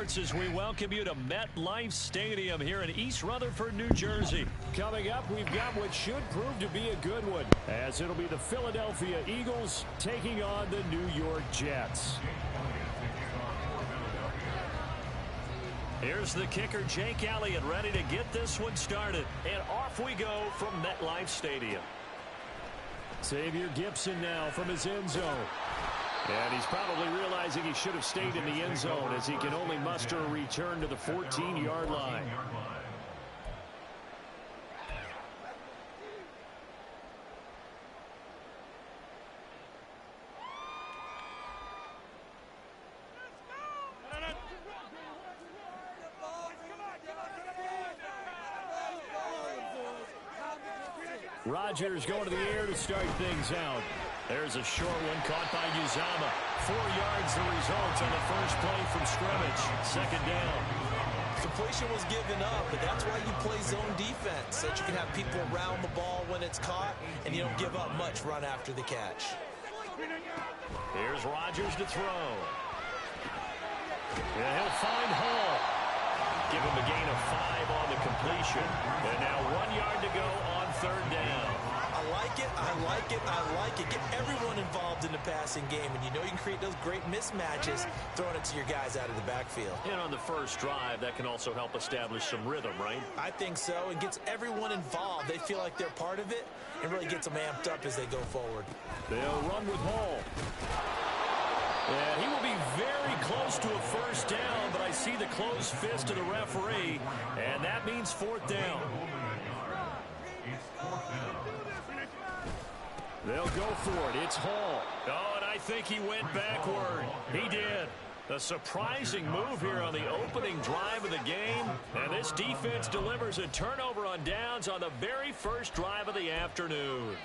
sports as we welcome you to MetLife Stadium here in East Rutherford, New Jersey. Coming up, we've got what should prove to be a good one, as it'll be the Philadelphia Eagles taking on the New York Jets. Here's the kicker, Jake Elliott, ready to get this one started. And off we go from MetLife Stadium. Xavier Gipson now from his end zone. And he's probably realizing he should have stayed in the end zone as he can only muster a return to the 14-yard line. Rodgers going to the air to start things out. There's a short one caught by Uzama. 4 yards the result on the first play from scrimmage. Second down. Completion was given up, but that's why you play zone defense, so that you can have people around the ball when it's caught, and you don't give up much run after the catch. Here's Rodgers to throw. And he'll find Hall. Give him a gain of 5 on the completion. And now 1 yard to go on third down. I like it, I like it, I like it. Get everyone involved in the passing game, and you know you can create those great mismatches throwing it to your guys out of the backfield. And on the first drive, that can also help establish some rhythm, right? I think so. It gets everyone involved. They feel like they're part of it, and really gets them amped up as they go forward. They'll run with Hall. And he will be very close to a first down, but I see the closed fist of the referee, and that means fourth down. They'll go for it. It's Hall. Oh, and I think he went backward. He did. A surprising move here on the opening drive of the game. And this defense delivers a turnover on downs on the very first drive of the afternoon.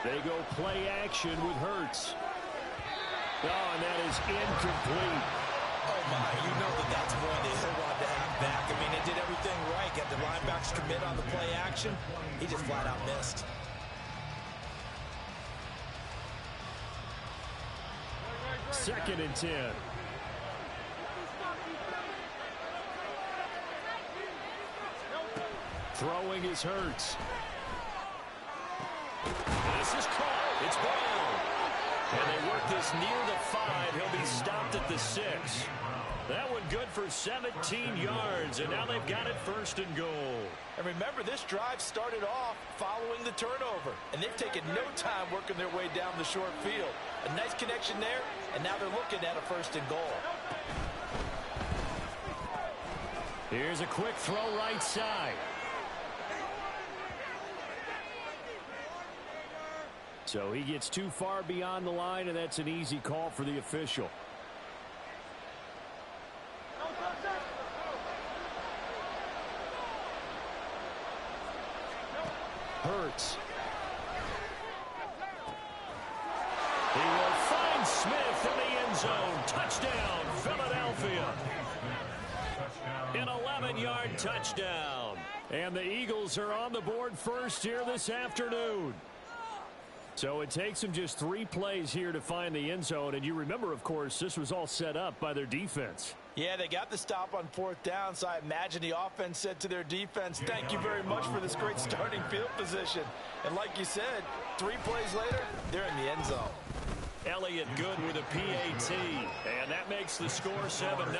They go play action with Hurts. Oh, and that is incomplete. Oh, my. You know that's one they hold on to have back. I mean, they did everything right. Got the linebackers commit on the play action. He just flat out missed. Second and 10. Throwing is Hurts. This is caught. It's Brown. And they work this near the 5. He'll be stopped at the 6. That one good for 17 yards, and now they've got it first and goal. And remember, this drive started off following the turnover, and they've taken no time working their way down the short field. A nice connection there, and now they're looking at a first and goal. Here's a quick throw right side. So he gets too far beyond the line, and that's an easy call for the official. Hurts. He will find Smith in the end zone. Touchdown, Philadelphia. An 11-yard touchdown. And the Eagles are on the board first here this afternoon. So it takes them just 3 plays here to find the end zone. And you remember, of course, this was all set up by their defense. Yeah, they got the stop on fourth down, so I imagine the offense said to their defense, thank you very much for this great starting field position. And like you said, 3 plays later, they're in the end zone. Elliott good with a PAT, and that makes the score 7-0.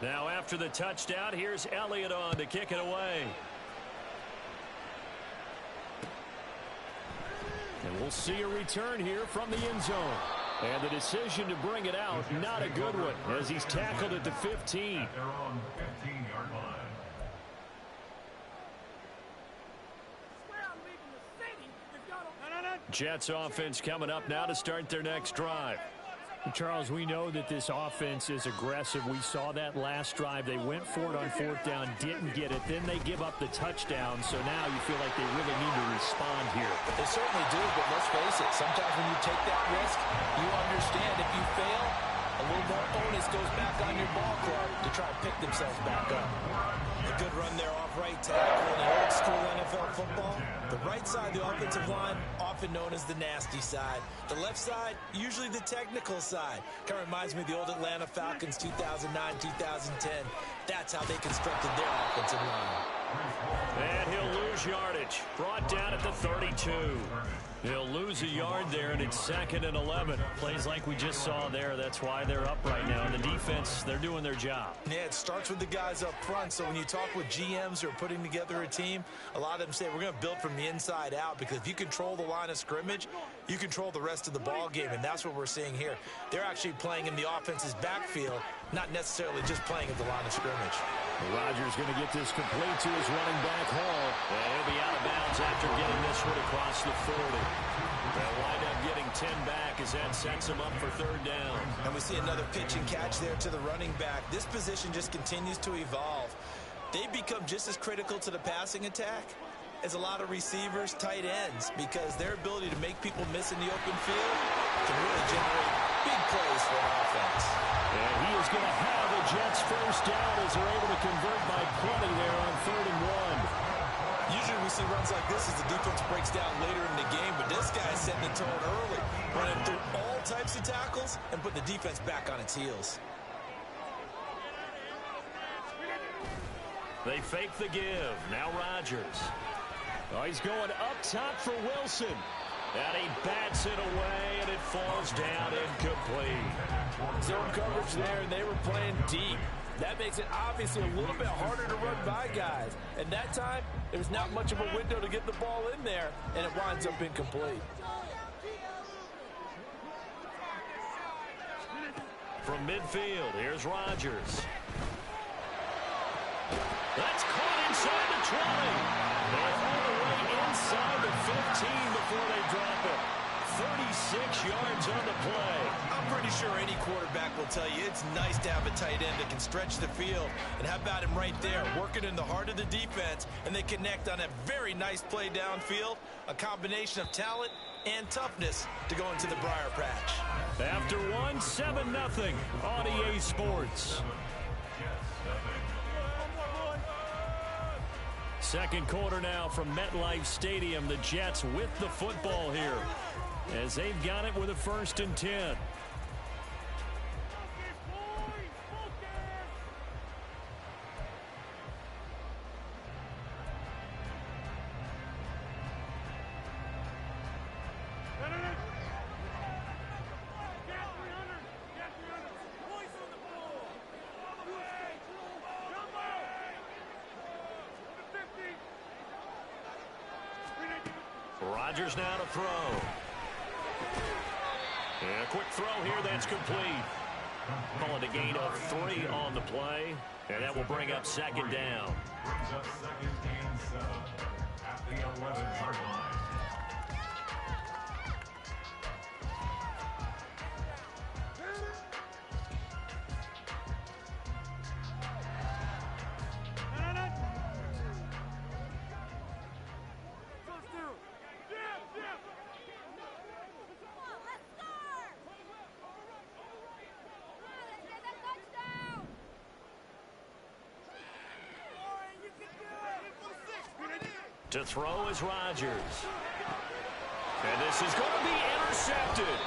Now after the touchdown, here's Elliott on to kick it away. And we'll see a return here from the end zone. And the decision to bring it out, not a good one, as he's tackled at the 15. They're on the 15-yard line. Jets offense coming up now to start their next drive. Charles, we know that this offense is aggressive. We saw that last drive. They went for it on fourth down, didn't get it. Then they give up the touchdown. So now you feel like they really need to respond here. They certainly do, but let's face it. Sometimes when you take that risk, you understand if you fail, a little more onus goes back on your ball club to try and pick themselves back up. A good run there off right tackle in the old school NFL football. The right side, the offensive line, often known as the nasty side. The left side, usually the technical side. Kind of reminds me of the old Atlanta Falcons 2009, 2010. That's how they constructed their offensive line. And he'll lose yardage. Brought down at the 32. He'll lose a yard there, and it's 2nd and 11. Plays like we just saw there. That's why they're up right now. And the defense, they're doing their job. Yeah, it starts with the guys up front. So when you talk with GMs who are putting together a team, a lot of them say we're going to build from the inside out, because if you control the line of scrimmage, you control the rest of the ball game, and that's what we're seeing here. They're actually playing in the offense's backfield, not necessarily just playing at the line of scrimmage. Rodgers going to get this complete to his running back Hall. And he'll be out of bounds after getting this one across the 40. They'll wind up getting 10 back as that sets him up for 3rd down. And we see another pitch and catch there to the running back. This position just continues to evolve. They become just as critical to the passing attack as a lot of receivers, tight ends, because their ability to make people miss in the open field can really generate big plays for an offense. And he is going to have the Jets first down as they're able to convert by plenty there on 3rd and 1. Usually we see runs like this as the defense breaks down later in the game, but this guy is setting the tone early, running through all types of tackles and putting the defense back on its heels. They fake the give. Now Rodgers. Oh, he's going up top for Wilson. And he bats it away, and it falls down incomplete. Zone coverage there, and they were playing deep. That makes it obviously a little bit harder to run by guys. And that time, there's not much of a window to get the ball in there, and it winds up incomplete. From midfield, here's Rodgers. That's caught inside the 20. They're all the way inside the 15 before they drop it. 36 yards on the play. I'm pretty sure any quarterback will tell you it's nice to have a tight end that can stretch the field. And how about him right there, working in the heart of the defense, and they connect on a very nice play downfield, a combination of talent and toughness to go into the briar patch. After one, 7-0 on EA Sports. Second quarter now from MetLife Stadium. The Jets with the football here as they've got it with a 1st and 10. Rodgers now to throw. And a quick throw here that's complete. Call it a gain of 3 on the play. And that will bring up 2nd down. At the 11-yard line. To throw is Rodgers. And this is going to be intercepted.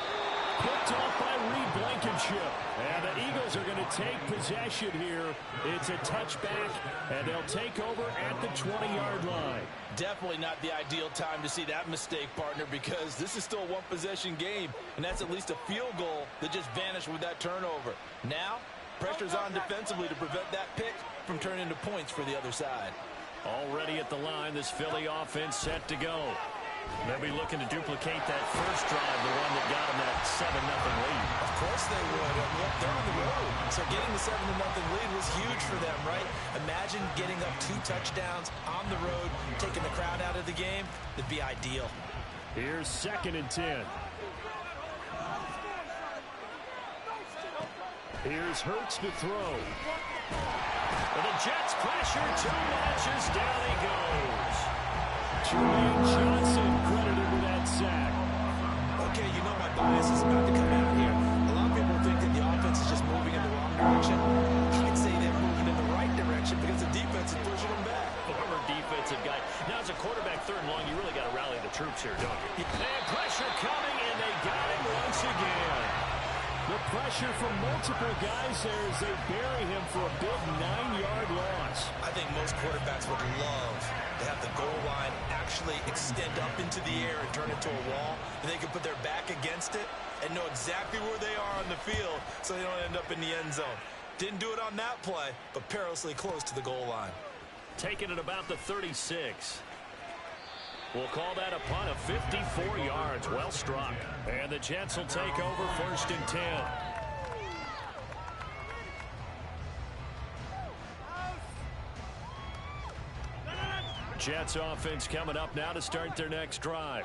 Picked off by Reed Blankenship. And the Eagles are going to take possession here. It's a touchback, and they'll take over at the 20-yard line. Definitely not the ideal time to see that mistake, partner, because this is still a one-possession game, and that's at least a field goal that just vanished with that turnover. Now, pressure's on defensively to prevent that pick from turning into points for the other side. Already at the line, this Philly offense set to go. They'll be looking to duplicate that first drive, the one that got them that 7-0 lead. Of course they would. Look, they're on the road. So getting the 7-0 lead was huge for them, right? Imagine getting up 2 touchdowns on the road, taking the crowd out of the game. It'd be ideal. Here's 2nd and 10. Here's Hurts to throw. And the Jets pressure, 2 matches, down he goes. Jermaine Johnson credited with that sack. Okay, you know my bias is about to come out here. A lot of people think that the offense is just moving in the wrong direction. I'd say they're moving in the right direction because the defense is pushing them back. Former defensive guy. Now, as a quarterback, 3rd and long, you really got to rally the troops here, don't you? And pressure coming, and they got him once again. The pressure from multiple guys there as they bury him for a big 9-yard loss. I think most quarterbacks would love to have the goal line actually extend up into the air and turn into a wall, and they can put their back against it and know exactly where they are on the field so they don't end up in the end zone. Didn't do it on that play, but perilously close to the goal line. Taking it about the 36. We'll call that a punt of 54 yards. Well struck. And the Jets will take over 1st and 10. Jets offense coming up now to start their next drive.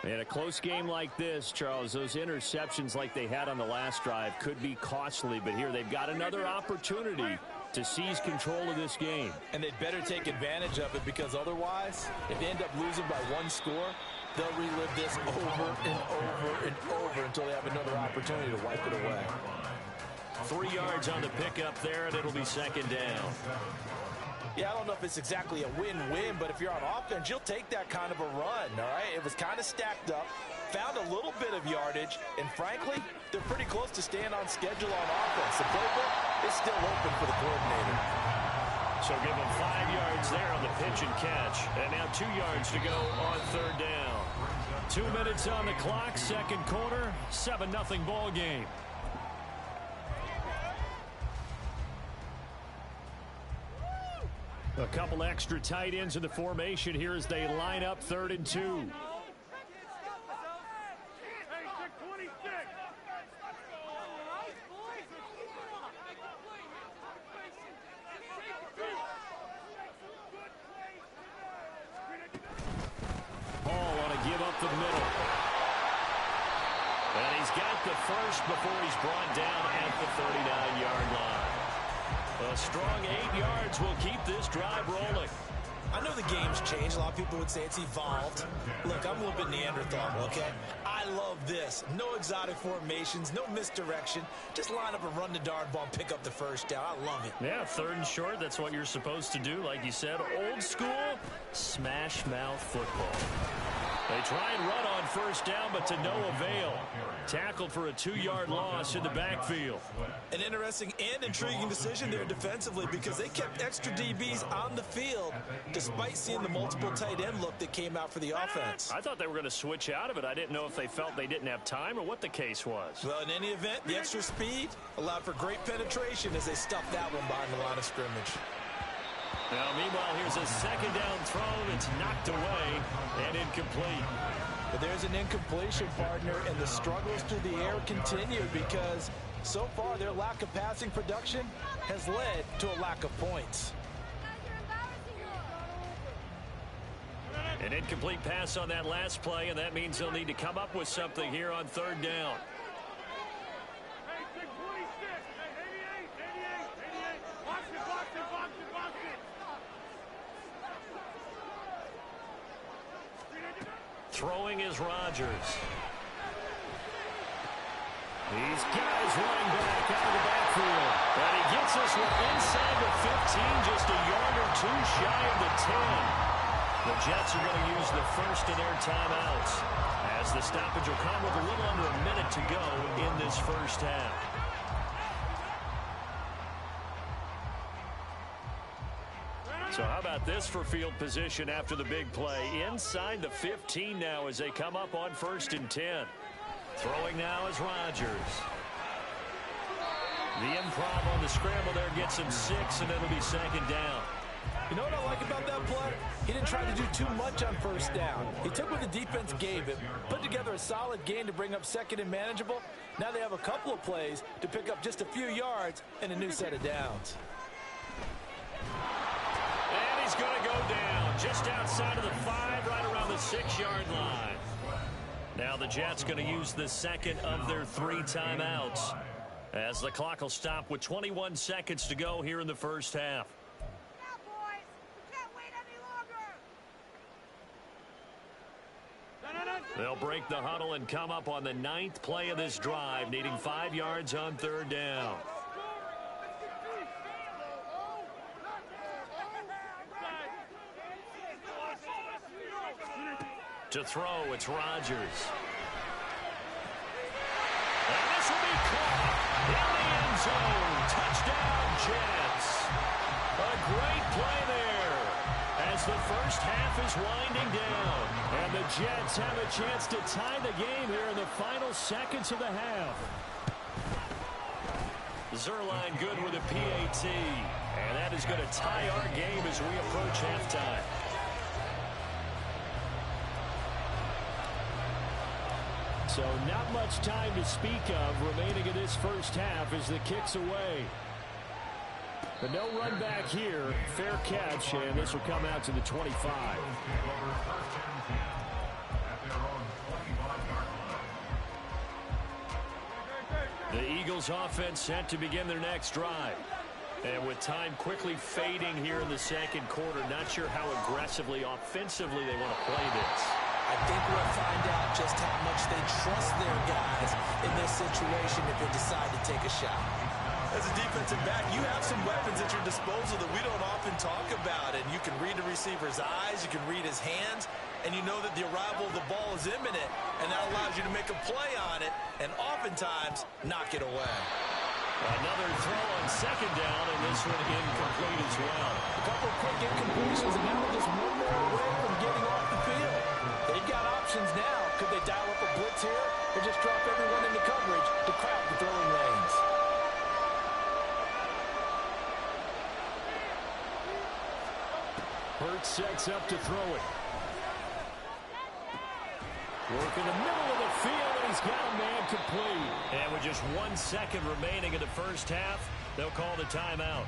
In a close game like this, Charles, those interceptions like they had on the last drive could be costly. But here they've got another opportunity to seize control of this game. And they'd better take advantage of it because otherwise, if they end up losing by 1 score, they'll relive this over and over and over until they have another opportunity to wipe it away. 3 yards on the pickup there, and it'll be 2nd down. Yeah, I don't know if it's exactly a win-win, but if you're on offense, you'll take that kind of a run, all right? It was kind of stacked up, found a little bit of yardage, and frankly, they're pretty close to staying on schedule on offense. The playbook is still open for the coordinator. So give them 5 yards there on the pitch and catch. And now 2 yards to go on 3rd down. 2 minutes on the clock, 2nd quarter, 7-0 ball game. A couple extra tight ends in the formation here as they line up 3rd and 2. The middle. And he's got the first before he's brought down at the 39-yard line. A strong 8 yards will keep this drive rolling. I know the game's changed. A lot of people would say it's evolved. Look, I'm a little bit Neanderthal, okay? I love this. No exotic formations, no misdirection. Just line up and run the darn ball and pick up the first down. I love it. Yeah, 3rd and short, that's what you're supposed to do. Like you said, old school, smash mouth football. They try and run on 1st down, but to no avail. Tackled for a 2-yard loss in the backfield. An interesting and intriguing decision there defensively because they kept extra DBs on the field despite seeing the multiple tight end look that came out for the offense. I thought they were going to switch out of it. I didn't know if they felt they didn't have time or what the case was. Well, in any event, the extra speed allowed for great penetration as they stuffed that one behind the line of scrimmage. Now, meanwhile, here's a 2nd down throw that's knocked away and incomplete. But there's an incompletion, partner, and the struggles through the air continue because so far their lack of passing production has led to a lack of points. An incomplete pass on that last play, and that means they'll need to come up with something here on 3rd down. Throwing is Rodgers. These guys running back out of the backfield. And he gets us one inside the 15, just a yard or 2 shy of the 10. The Jets are going to use the first of their timeouts as the stoppage will come with a little under a minute to go in this first half. So how about this for field position after the big play? Inside the 15 now as they come up on 1st and 10. Throwing now is Rodgers. The improv on the scramble there gets him 6, and it'll be 2nd down. You know what I like about that play? He didn't try to do too much on 1st down. He took what the defense gave him, put together a solid gain to bring up 2nd and manageable. Now they have a couple of plays to pick up just a few yards and a new set of downs. And he's going to go down just outside of the 5, right around the 6-yard line. Now the Jets going to use the second of their 3 timeouts as the clock will stop with 21 seconds to go here in the first half. They'll break the huddle and come up on the 9th play of this drive, needing 5 yards on 3rd down. To throw, it's Rodgers. And this will be caught in the end zone. Touchdown, Jets. A great play there as the first half is winding down. And the Jets have a chance to tie the game here in the final seconds of the half. Zerline good with a PAT. And that is going to tie our game as we approach halftime. So not much time to speak of remaining in this first half as the kick's away. But no run back here. Fair catch, and this will come out to the 25. The Eagles offense set to begin their next drive. And with time quickly fading here in the second quarter, not sure how aggressively, offensively they want to play this. I think we'll find out just how much they trust their guys in this situation if they decide to take a shot. As a defensive back, you have some weapons at your disposal that we don't often talk about. And you can read the receiver's eyes, you can read his hands, and you know that the arrival of the ball is imminent, and that allows you to make a play on it and oftentimes knock it away. Another throw on second down, and this one incomplete as well. A couple of quick incompletions, and now they're just one more away from getting off the field. They've got options now. Could they dial up a blitz here or just drop everyone into coverage to crowd the throwing lanes? Hurts sets up to throw it. Work in the middle of the field, and he's got a man complete. And with just 1 second remaining in the first half, they'll call the timeout.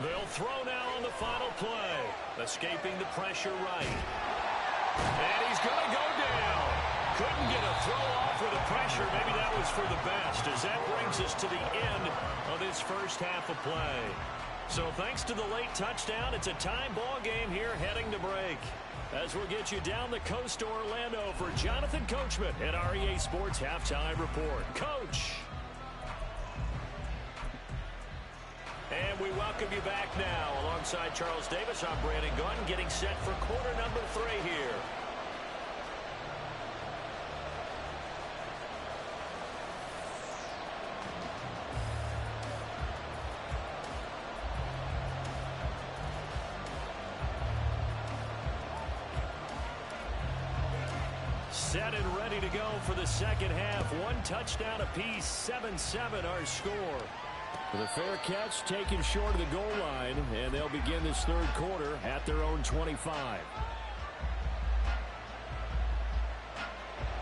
They'll throw now on the final play. Escaping the pressure right. And he's going to go down. Couldn't get a throw off with the pressure. Maybe that was for the best, as that brings us to the end of this first half of play. So thanks to the late touchdown, it's a time ball game here heading to break. As we'll get you down the coast to Orlando for Jonathan Coachman at our EA Sports Halftime Report. Coach. And we welcome you back now. Alongside Charles Davis, I'm Brandon Gaudin, getting set for quarter number 3 here. Set and ready to go for the second half. 1 touchdown apiece, 7-7 our score. The fair catch taken short of the goal line, and they'll begin this third quarter at their own 25.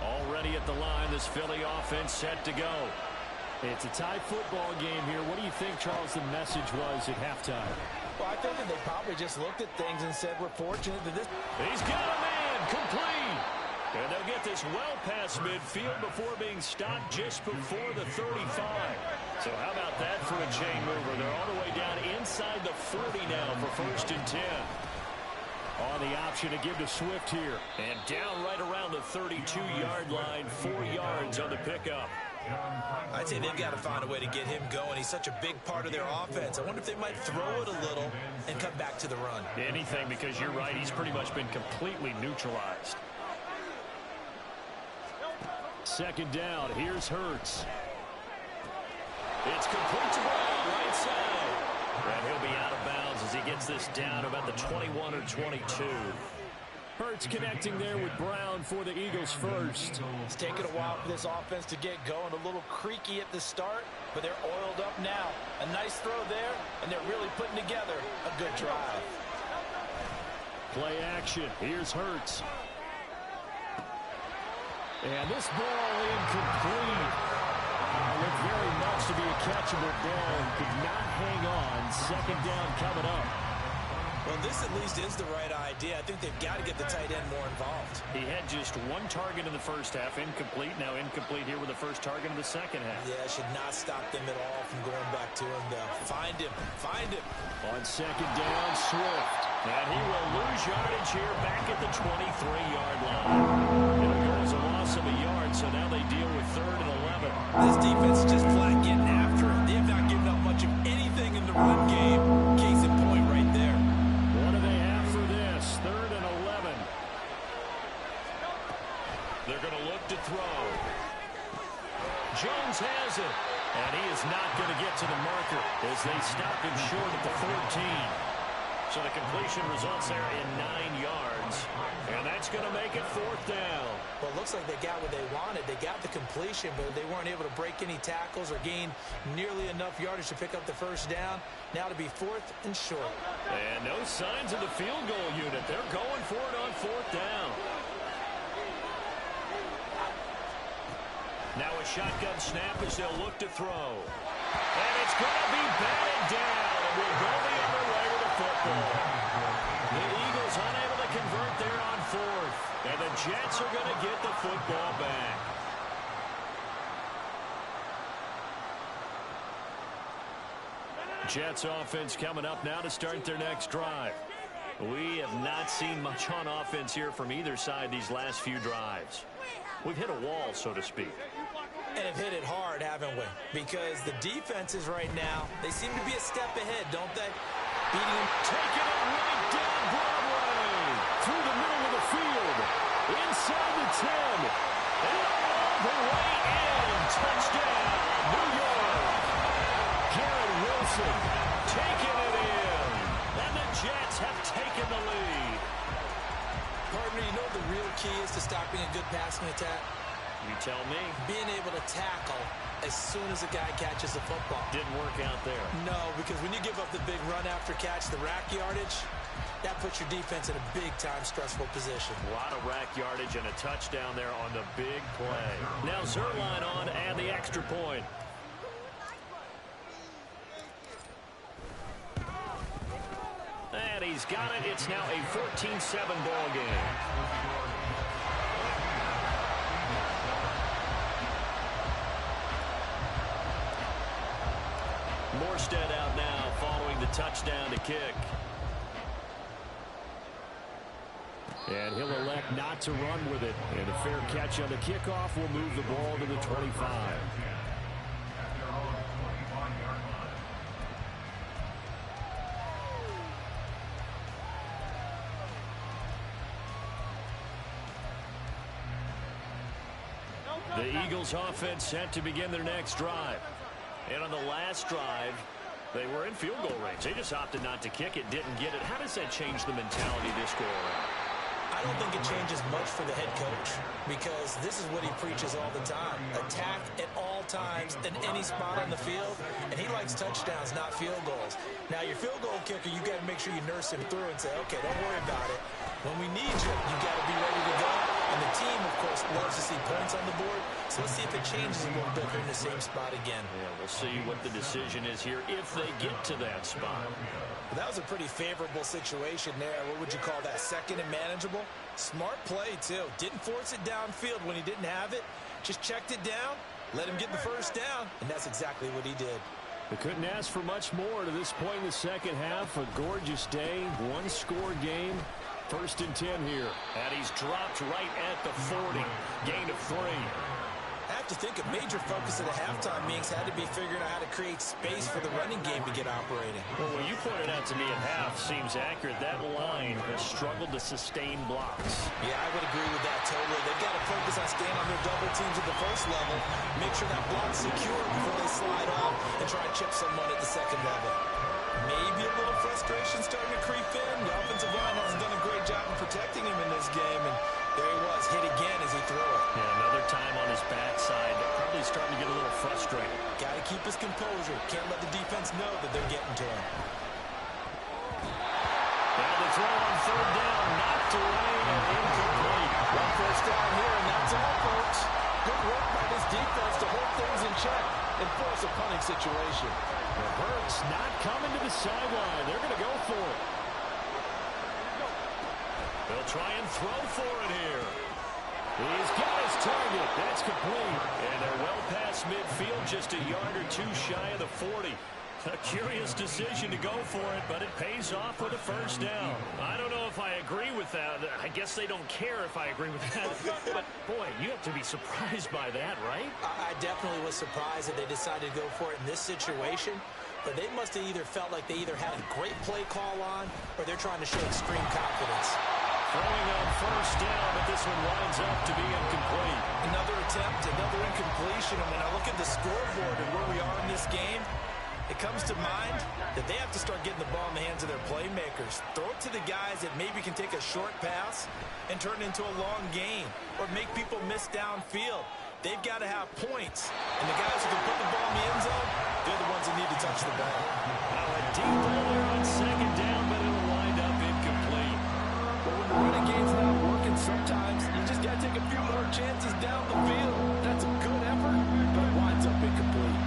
Already at the line, this Philly offense set to go. It's a tie football game here. What do you think, Charles, the message was at halftime? Well, I think that they probably just looked at things and said, we're fortunate that this... He's got a man complete. And they'll get this well past midfield before being stopped just before the 35. So how about that for a chain mover? They're all the way down inside the 40 now for 1st and 10. On the option to give to Swift here. And down right around the 32-yard line, 4 yards on the pickup. I'd say they've got to find a way to get him going. He's such a big part of their offense. I wonder if they might throw it a little and come back to the run. Anything, because you're right. He's pretty much been completely neutralized. Second down. Here's Hurts. It's complete to Brown, right side. And he'll be out of bounds as he gets this down about the 21 or 22. Hurts connecting there with Brown for the Eagles first. It's taken a while for this offense to get going. A little creaky at the start, but they're oiled up now. A nice throw there, and they're really putting together a good drive. Play action. Here's Hurts. And this ball incomplete. Looked very much to be a catchable ball and could not hang on. Second down coming up. Well, this at least is the right idea. I think they've got to get the tight end more involved. He had just one target in the first half, incomplete. Now incomplete here with the first target in the second half. Yeah, should not stop them at all from going back to him, though. Find him. Find him. On second down, Swift. And he will lose yardage here back at the 23-yard line. It'll go as a loss of a yard, so now they deal with 3rd and 11. This defense is just flat getting after him. They have not given up much of anything in the run game. Case in point right there. What do they have for this? 3rd and 11. They're going to look to throw. Jones has it. And he is not going to get to the marker as they stop him short at the 14. So the completion results there in 9 yards. And that's going to make it 4th down. Well, it looks like they got what they wanted. They got the completion, but they weren't able to break any tackles or gain nearly enough yardage to pick up the first down. Now to be 4th and short. And no signs of the field goal unit. They're going for it on 4th down. Now a shotgun snap as they'll look to throw. And it's going to be batted down. And will go the other way with the football. The Eagles unable to convert there on 4th. And the Jets are going to get the football back. Jets offense coming up now to start their next drive. We have not seen much on offense here from either side these last few drives. We've hit a wall, so to speak. And have hit it hard, haven't we? Because the defenses right now, they seem to be a step ahead, don't they? Beating him, taking it right down Broadway. Through the middle of the field. Inside the 10. And all the way in. Touchdown, New York. Garrett Wilson taking it in. And the Jets have taken the lead. Partner, you know what the real key is to stopping a good passing attack? You tell me. Being able to tackle as soon as a guy catches the football. Didn't work out there. No, because when you give up the big run after catch, the rack yardage, that puts your defense in a big-time stressful position. A lot of rack yardage and a touchdown there on the big play. Now Zerline on and the extra point. And he's got it. It's now a 14-7 ball game. Morstead out now following the touchdown to kick. And he'll elect not to run with it. And a fair catch on the kickoff will move the ball to the 25. The Eagles offense set to begin their next drive. And on the last drive, they were in field goal range. They just opted not to kick it, didn't get it. How does that change the mentality this go around? I don't think it changes much for the head coach because this is what he preaches all the time. Attack at all times in any spot on the field, and he likes touchdowns, not field goals. Now, your field goal kicker, you got to make sure you nurse him through and say, okay, don't worry about it. When we need you, you got to be ready to go. And the team, of course, loves to see points on the board. So let's see if it changes a little bit. They're in the same spot again. Yeah, we'll see what the decision is here if they get to that spot. That was a pretty favorable situation there. What would you call that? Second and manageable? Smart play, too. Didn't force it downfield when he didn't have it. Just checked it down, let him get the first down, and that's exactly what he did. They couldn't ask for much more to this point in the second half. A gorgeous day, one-score game. 1st and 10 here. And he's dropped right at the 40. Gain of 3. I have to think a major focus at the halftime meetings had to be figuring out how to create space for the running game to get operating. Well, what you pointed out to me at half seems accurate. That line has struggled to sustain blocks. Yeah, I would agree with that totally. They've got to focus on staying on their double teams at the first level, make sure that block's secure before they slide off and try and chip someone at the second level. Maybe a little frustration starting to creep in. The offensive line hasn't done a great job of protecting him in this game, and there he was, hit again as he threw it. Yeah, another time on his backside, probably starting to get a little frustrated. Got to keep his composure. Can't let the defense know that they're getting to him. And the throw on third down, knocked away and incomplete. One first down here, and that's all, folks. Good work by this defense to hold things in check and force a punting situation. The Hurts not coming to the sideline. They're going to go for it. They'll try and throw for it here. He's got his target. That's complete. And they're well past midfield, just a yard or two shy of the 40. A curious decision to go for it, but it pays off with a first down. I don't know if I agree with that. I guess they don't care if I agree with that. But, boy, you have to be surprised by that, right? I definitely was surprised that they decided to go for it in this situation, but they must have either felt like they either had a great play call on or they're trying to show extreme confidence. Throwing on first down, but this one winds up to be incomplete. Another attempt, another incompletion, and when I look at the scoreboard and where we are in this game, it comes to mind that they have to start getting the ball in the hands of their playmakers. Throw it to the guys that maybe can take a short pass and turn it into a long gain or make people miss downfield. They've got to have points. And the guys who can put the ball in the end zone, they're the ones that need to touch the ball. Now a deep ball there on second down, but it'll wind up incomplete. But when the running game's not working, sometimes you just got to take a few more chances down the field. That's a good effort, but it winds up incomplete.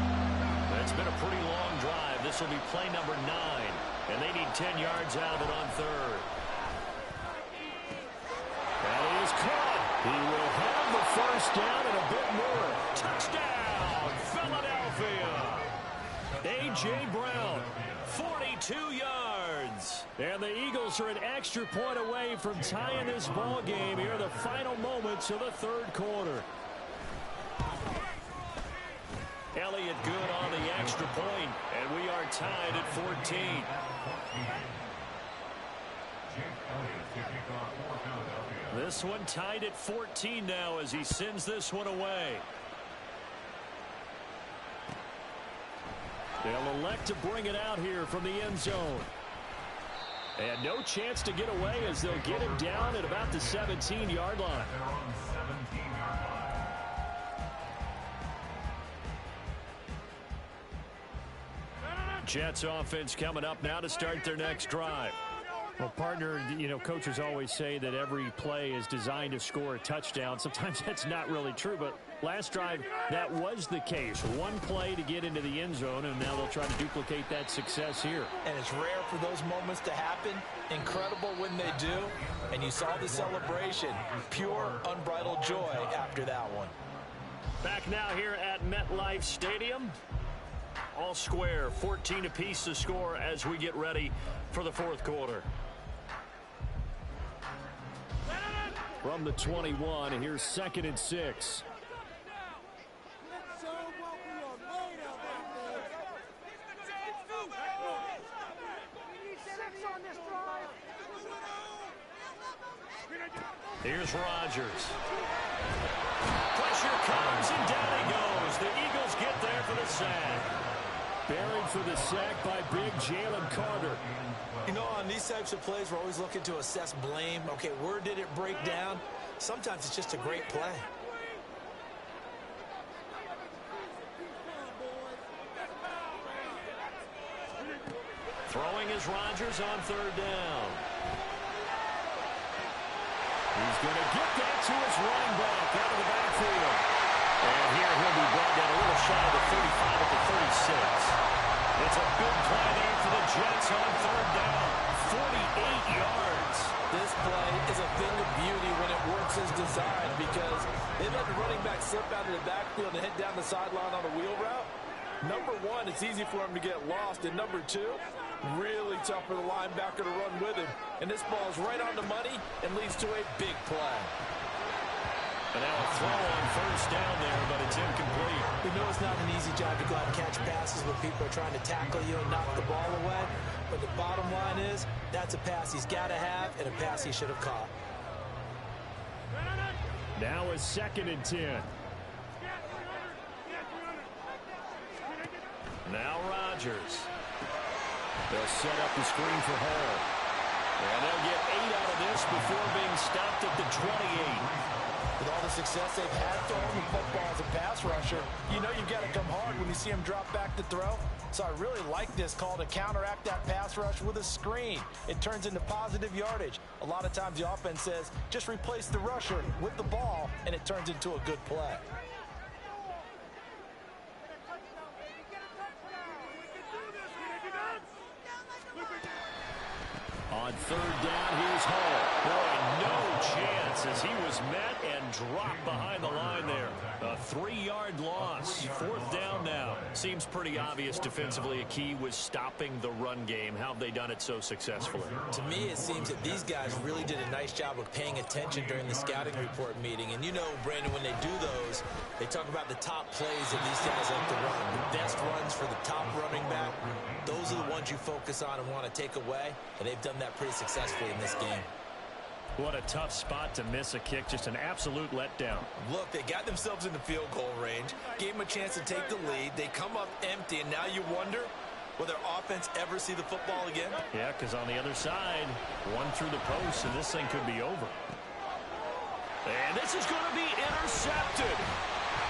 It's been a pretty long drive. This will be play number 9, and they need 10 yards out of it on third. That is caught. He will have the first down and a bit more. Touchdown, Philadelphia! A.J. Brown, 42 yards. And the Eagles are an extra point away from tying this ball game here in the final moments of the third quarter. Elliott good on the extra point, and we are tied at 14. This one tied at 14 now as he sends this one away. They'll elect to bring it out here from the end zone. And no chance to get away as they'll get him down at about the 17-yard line. Jets offense coming up now to start their next drive. Well, partner, you know, coaches always say that every play is designed to score a touchdown. Sometimes that's not really true, but last drive, that was the case. One play to get into the end zone, and now they'll try to duplicate that success here. And it's rare for those moments to happen. Incredible when they do. And you saw the celebration. Pure, unbridled joy after that one. Back now here at MetLife Stadium. All square, 14 apiece to score as we get ready for the fourth quarter. From the 21, and here's 2nd and 6. Here's Rodgers. Pressure comes, and down he goes. The Eagles get there for the sack. Buried for the sack by big Jalen Carter. You know, on these types of plays, we're always looking to assess blame. Okay, where did it break down? Sometimes it's just a great play. Throwing is Rodgers on third down. He's going to get that to his running back out of the backfield. And here he'll be brought down a little shy of the 35 at the 36. It's a big play there for the Jets on third down. 48 yards. This play is a thing of beauty when it works as designed because they let the running back slip out of the backfield and head down the sideline on a wheel route. Number one, it's easy for him to get lost. And number two, really tough for the linebacker to run with him. And this ball is right on the money and leads to a big play. And now a throw on first down there, but it's incomplete. We know it's not an easy job to go out and catch passes when people are trying to tackle you and knock the ball away. But the bottom line is, that's a pass he's got to have and a pass he should have caught. Now a 2nd and 10. Now Rodgers. They'll set up the screen for Hall. And they'll get 8 out of this before being stopped at the 28. With all the success they've had throwing the football as a pass rusher, you know you've got to come hard when you see him drop back to throw. So I really like this call to counteract that pass rush with a screen. It turns into positive yardage. A lot of times the offense says, just replace the rusher with the ball, and it turns into a good play. On third down, here's Hall. Boy, no chance as he was met and dropped behind the line there. A 3-yard loss. Fourth down now. Seems pretty obvious defensively a key was stopping the run game. How have they done it so successfully? To me, it seems that these guys really did a nice job of paying attention during the scouting report meeting. And you know, Brandon, when they do those, they talk about the top plays that these guys like to run. The best runs for the top running back. Those are the ones you focus on and want to take away. And they've done that pretty successfully in this game. What a tough spot to miss a kick. Just an absolute letdown. Look, they got themselves in the field goal range, gave them a chance to take the lead. They come up empty, and now you wonder, will their offense ever see the football again? Yeah, because on the other side, one through the post, and this thing could be over. And this is going to be intercepted.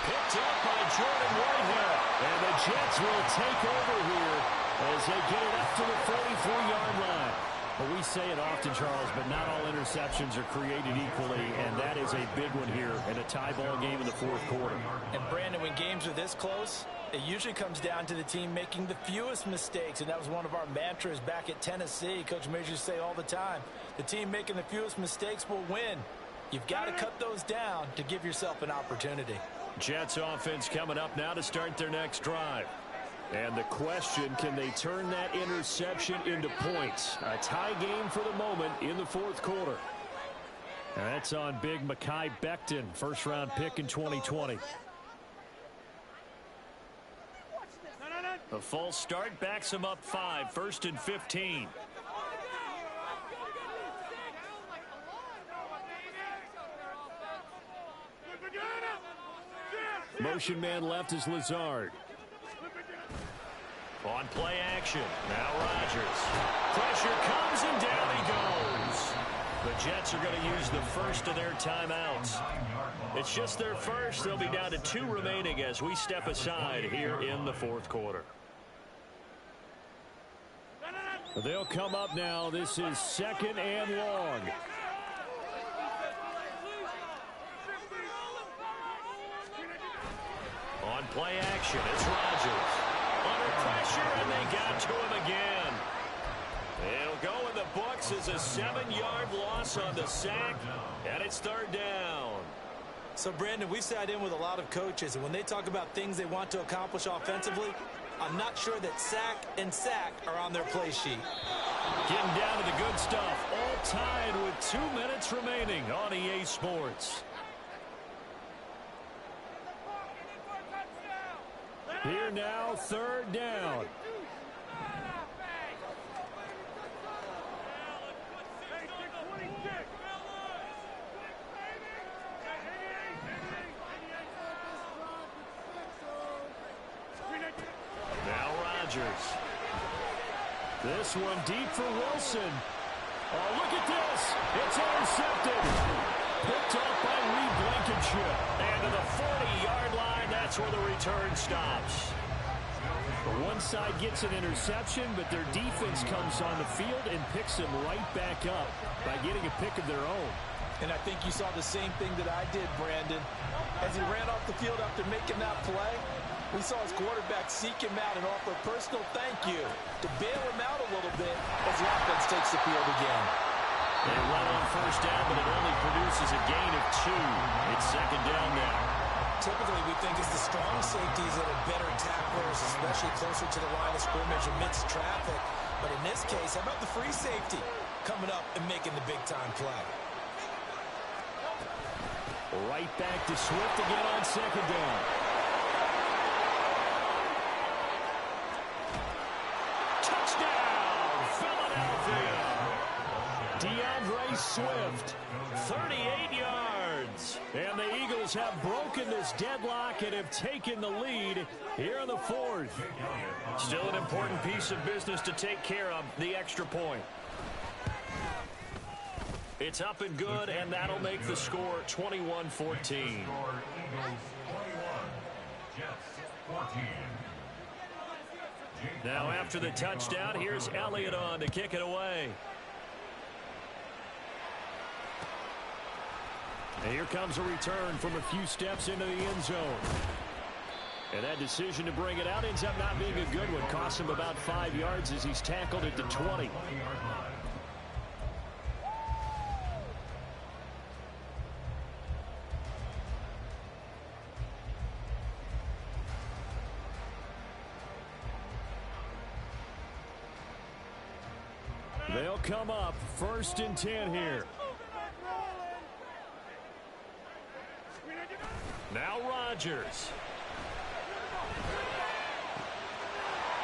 Picked up by Jordan Whitehead. And the Jets will take over here as they get it up to the 43-yard line. Well, we say it often, Charles, but not all interceptions are created equally, and that is a big one here in a tie ball game in the fourth quarter. And, Brandon, when games are this close, it usually comes down to the team making the fewest mistakes, and that was one of our mantras back at Tennessee. Coach Majors used to say all the time, the team making the fewest mistakes will win. You've got to cut those down to give yourself an opportunity. Jets offense coming up now to start their next drive. And the question, can they turn that interception into points? A tie game for the moment in the fourth quarter. And that's on big Mekhi Becton, first-round pick in 2020. A false start backs him up 5, first and 15. Motion man left is Lazard. On play action, now Rodgers. Pressure comes and down he goes. The Jets are going to use the first of their timeouts. It's just their first. They'll be down to 2 remaining as we step aside here in the fourth quarter. They'll come up now. This is second and long. On play action, it's Rodgers. Under pressure, and they got to him again. It'll go in the books as a 7-yard loss on the sack, and it's third down. So, Brandon, we sat in with a lot of coaches, and when they talk about things they want to accomplish offensively, I'm not sure that sack and sack are on their play sheet. Getting down to the good stuff. All tied with 2 minutes remaining on EA Sports. Here now, third down. Now Rodgers. This one deep for Wilson. Oh, look at this. It's intercepted. Picked up by Reed Blankenship. And to the 40-yard line, that's where the return stops. One side gets an interception, but their defense comes on the field and picks them right back up by getting a pick of their own. And I think you saw the same thing that I did, Brandon. As he ran off the field after making that play, we saw his quarterback seek him out and offer a personal thank you to bail him out a little bit as the offense takes the field again. They run on first down, but it only produces a gain of 2. It's second down now. Typically, we think it's the strong safeties that are better tacklers, especially closer to the line of scrimmage amidst traffic. But in this case, how about the free safety coming up and making the big-time play? Right back to Swift again on second down. Touchdown, Philadelphia. DeAndre Swift, 38 yards. and the Eagles have broken this deadlock and have taken the lead here in the fourth. Still an important piece of business to take care of, the extra point. It's up and good, and that'll make the score 21-14. Now after the touchdown, here's Elliott on to kick it away. And here comes a return from a few steps into the end zone. And that decision to bring it out ends up not being a good one. Costs him about 5 yards as he's tackled at the 20. They'll come up 1st and 10 here. Now Rodgers.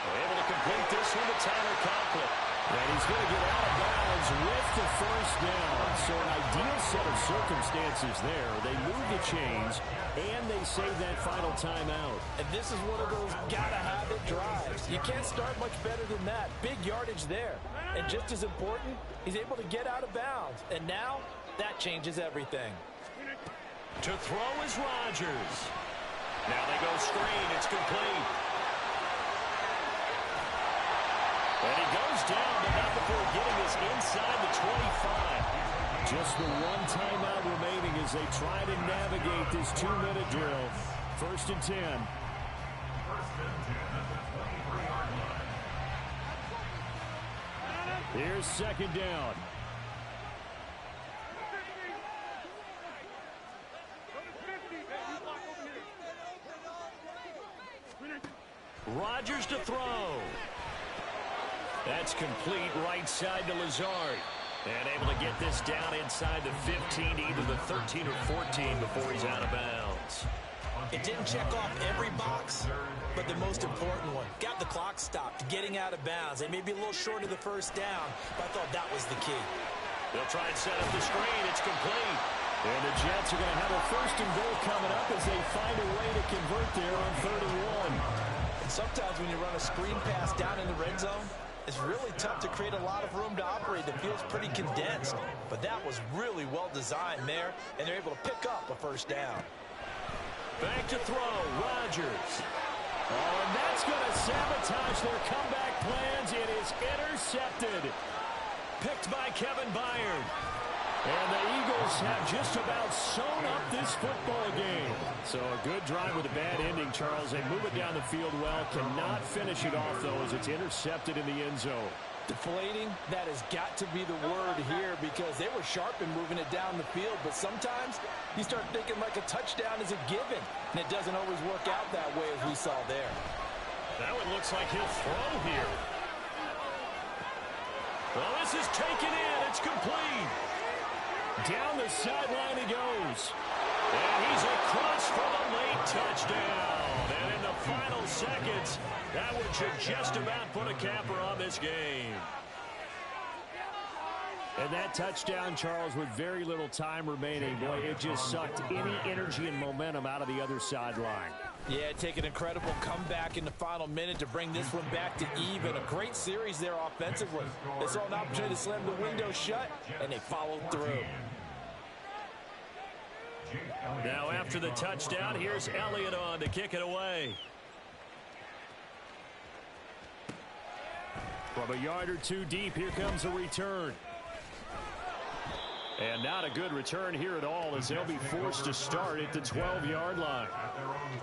Able to complete this one to Tyler Conklin. And he's going to get out of bounds with the 1st down. So an ideal set of circumstances there. They move the chains, and they save that final timeout. And this is one of those gotta-have-it drives. You can't start much better than that. Big yardage there. And just as important, he's able to get out of bounds. And now, that changes everything. To throw is Rodgers. Now they go screen. It's complete. And he goes down, but not before getting us inside the 25. Just the one timeout remaining as they try to navigate this 2-minute drill. 1st and 10. Here's 2nd down. Rodgers to throw. That's complete right side to Lazard. And able to get this down inside the 15, either the 13 or 14 before he's out of bounds. It didn't check off every box, but the most important one. Got the clock stopped, getting out of bounds. They may be a little short of the 1st down, but I thought that was the key. They'll try and set up the screen. It's complete. And the Jets are going to have a 1st and goal coming up as they find a way to convert there on 3rd and 1. And sometimes when you run a screen pass down in the red zone, it's really tough to create a lot of room to operate. The field's pretty condensed, but that was really well designed there, and they're able to pick up a 1st down. Back to throw, Rodgers. Oh, and that's going to sabotage their comeback plans. It is intercepted. Picked by Kevin Byard. And the Eagles have just about sewn up this football game. So a good drive with a bad ending, Charles. They move it down the field well. Cannot finish it off, though, as it's intercepted in the end zone. Deflating, that has got to be the word here because they were sharp in moving it down the field. But sometimes you start thinking like a touchdown is a given, and it doesn't always work out that way as we saw there. Now it looks like he'll throw here. Well, this is taken in. It's complete. Down the sideline he goes. And he's across for the late touchdown. And in the final seconds, that one should just about put a capper on this game. And that touchdown, Charles, with very little time remaining, boy, it just sucked any energy and momentum out of the other sideline. Yeah, take an incredible comeback in the final minute to bring this one back to even. A great series there offensively. They saw an opportunity to slam the window shut, and they followed through. Now after the touchdown, here's Elliott on to kick it away. From a yard or two deep, here comes a return. And not a good return here at all as they'll be forced to start at the 12-yard line.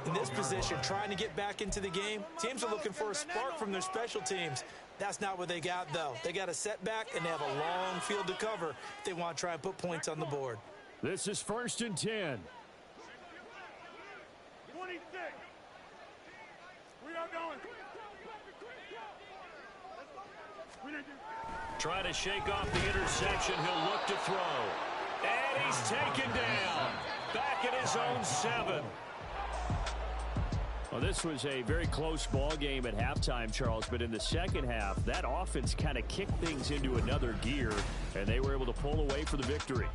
In this position, trying to get back into the game, teams are looking for a spark from their special teams. That's not what they got, though. They got a setback, and they have a long field to cover if they want to try and put points on the board. This is 1st and 10. 26. We are going. Try to shake off the interception. He'll look to throw. And he's taken down. Back at his own 7. Well, this was a very close ball game at halftime, Charles, but in the second half, that offense kind of kicked things into another gear, and they were able to pull away for the victory.